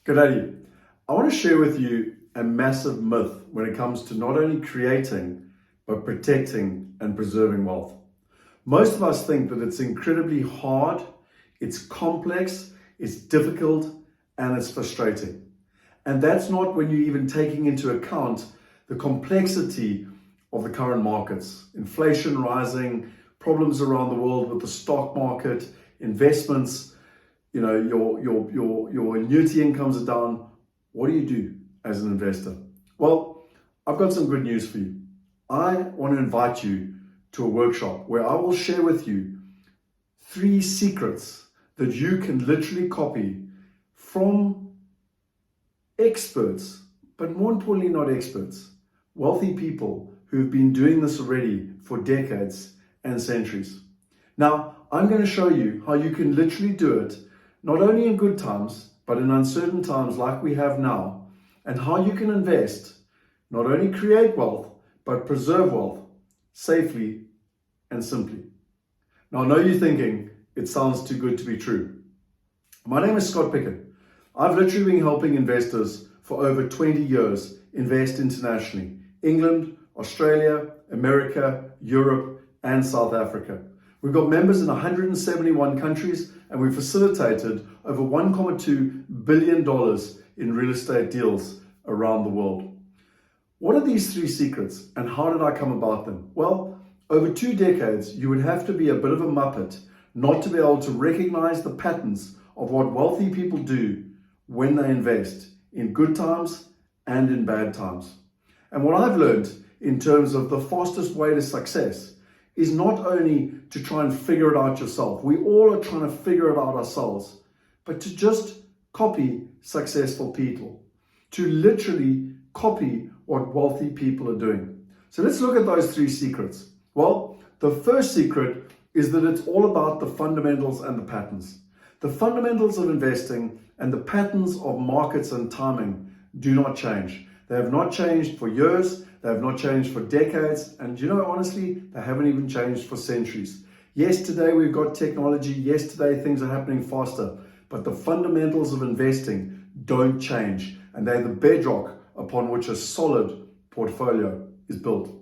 Good day. I want to share with you a massive myth when it comes to not only creating, but protecting and preserving wealth. Most of us think that it's incredibly hard, it's complex, it's difficult, and it's frustrating. And that's not when you're even taking into account the complexity of the current markets. Inflation rising, problems around the world with the stock market, investments, your annuity incomes are down. What do you do as an investor? Well, I've got some good news for you. I want to invite you to a workshop where I will share with you 3 secrets that you can literally copy from experts, but more importantly, not experts, wealthy people who've been doing this already for decades and centuries. Now, I'm going to show you how you can literally do it, not only in good times, but in uncertain times like we have now, and how you can invest, not only create wealth, but preserve wealth safely and simply. Now, I know you're thinking, it sounds too good to be true. My name is Scott Picken. I've literally been helping investors for over 20 years invest internationally. England, Australia, America, Europe, and South Africa. We've got members in 171 countries, and we've facilitated over $1.2 billion in real estate deals around the world. What are these 3 secrets, and how did I come about them? Well, over 2 decades, you would have to be a bit of a muppet not to be able to recognize the patterns of what wealthy people do when they invest in good times and in bad times. And what I've learned in terms of the fastest way to success is not only to try and figure it out yourself. We all are trying to figure it out ourselves, but to just copy successful people, to literally copy what wealthy people are doing. So let's look at those 3 secrets. Well, the first secret is that it's all about the fundamentals and the patterns. The fundamentals of investing and the patterns of markets and timing do not change. They have not changed for years, they have not changed for decades, and honestly, they haven't even changed for centuries. Yes, today we've got technology, yes, today things are happening faster, but the fundamentals of investing don't change, and they're the bedrock upon which a solid portfolio is built.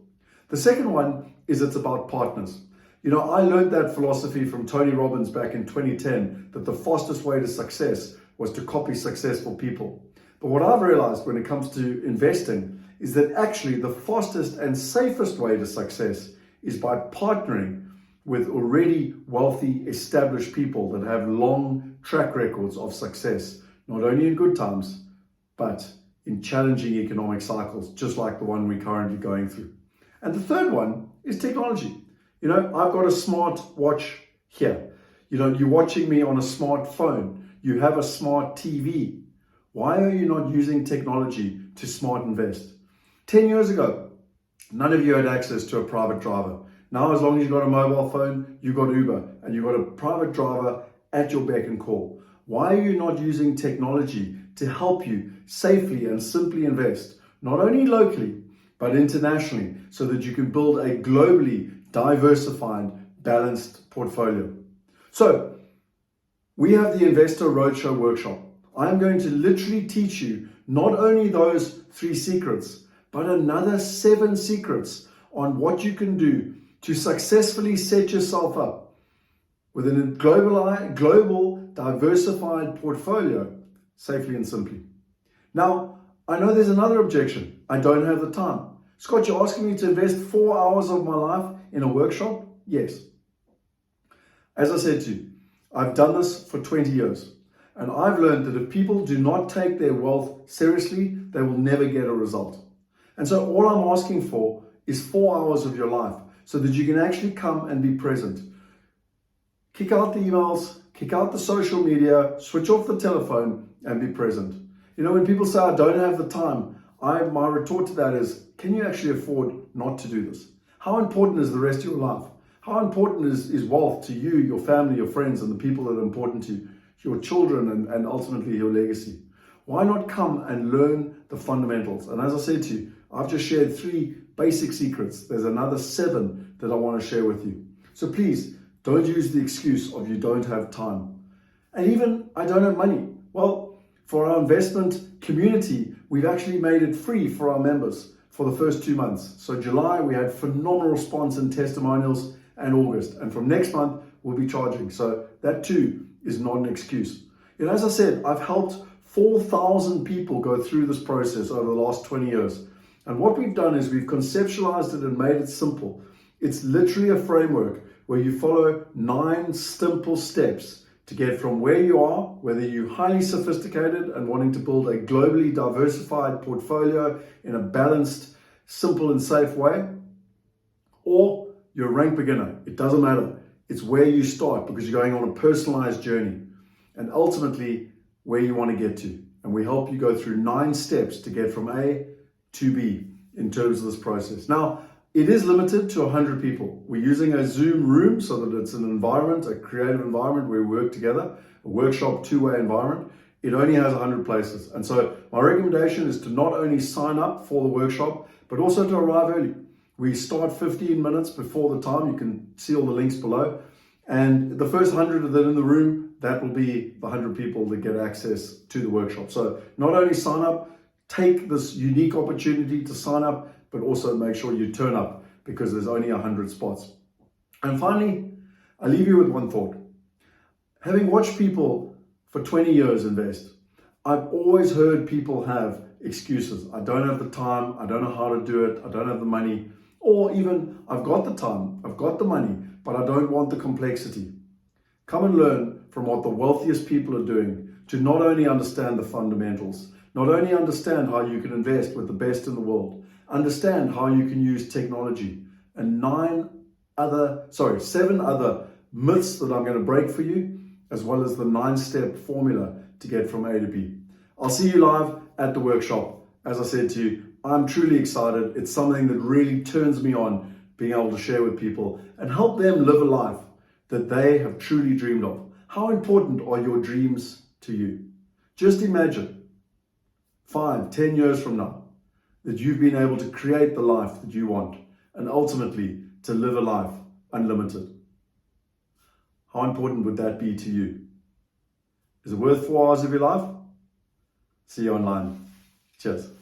The second one is it's about partners. I learned that philosophy from Tony Robbins back in 2010, that the fastest way to success was to copy successful people. But what I've realized when it comes to investing is that actually the fastest and safest way to success is by partnering with already wealthy, established people that have long track records of success, not only in good times, but in challenging economic cycles, just like the one we're currently going through. And the third one is technology. I've got a smart watch here. You're watching me on a smartphone. You have a smart TV. Why are you not using technology to smart invest? 10 years ago, none of you had access to a private driver. Now, as long as you've got a mobile phone, you've got Uber, and you've got a private driver at your beck and call. Why are you not using technology to help you safely and simply invest, not only locally, but internationally, so that you can build a globally diversified, balanced portfolio? So, we have the Investor Roadshow Workshop. I'm going to literally teach you not only those 3 secrets, but another 7 secrets on what you can do to successfully set yourself up with a global diversified portfolio safely and simply. Now, I know there's another objection. I don't have the time. Scott, you're asking me to invest 4 hours of my life in a workshop? Yes. As I said to you, I've done this for 20 years. And I've learned that if people do not take their wealth seriously, they will never get a result. And so all I'm asking for is 4 hours of your life so that you can actually come and be present. Kick out the emails, kick out the social media, switch off the telephone and be present. When people say, I don't have the time, my retort to that is, can you actually afford not to do this? How important is the rest of your life? How important is wealth to you, your family, your friends, and the people that are important to you? Your children and ultimately your legacy. Why not come and learn the fundamentals? And as I said to you, I've just shared 3 basic secrets. There's another 7 that I want to share with you. So please don't use the excuse of you don't have time. And even I don't have money. Well, For our investment community, we've actually made it free for our members for the first 2 months. So July, we had phenomenal response and testimonials, and August. And from next month, we'll be charging. So that too is not an excuse. As I said, I've helped 4,000 people go through this process over the last 20 years. And what we've done is we've conceptualized it and made it simple. It's literally a framework where you follow 9 simple steps to get from where you are, whether you're highly sophisticated and wanting to build a globally diversified portfolio in a balanced, simple and safe way, or you're a rank beginner. It doesn't matter. It's where you start because you're going on a personalized journey and ultimately where you want to get to. And we help you go through 9 steps to get from A to B in terms of this process. Now, it is limited to 100 people. We're using a Zoom room so that it's an environment, a creative environment where we work together, a workshop, 2-way environment. It only has 100 places. And so my recommendation is to not only sign up for the workshop, but also to arrive early. We start 15 minutes before the time. You can see all the links below. And the first 100 that are in the room, that will be the 100 people that get access to the workshop. So not only sign up, take this unique opportunity to sign up, but also make sure you turn up because there's only 100 spots. And finally, I leave you with one thought. Having watched people for 20 years invest, I've always heard people have excuses. I don't have the time, I don't know how to do it, I don't have the money, or even I've got the time, I've got the money, but I don't want the complexity. Come and learn from what the wealthiest people are doing to not only understand the fundamentals, not only understand how you can invest with the best in the world, understand how you can use technology, and 7 other myths that I'm going to break for you, as well as the 9-step formula to get from A to B. I'll see you live at the workshop. As I said to you, I'm truly excited. It's something that really turns me on, being able to share with people and help them live a life that they have truly dreamed of. How important are your dreams to you? Just imagine 5, 10 years from now that you've been able to create the life that you want and ultimately to live a life unlimited. How important would that be to you? Is it worth 4 hours of your life? See you online. Cheers.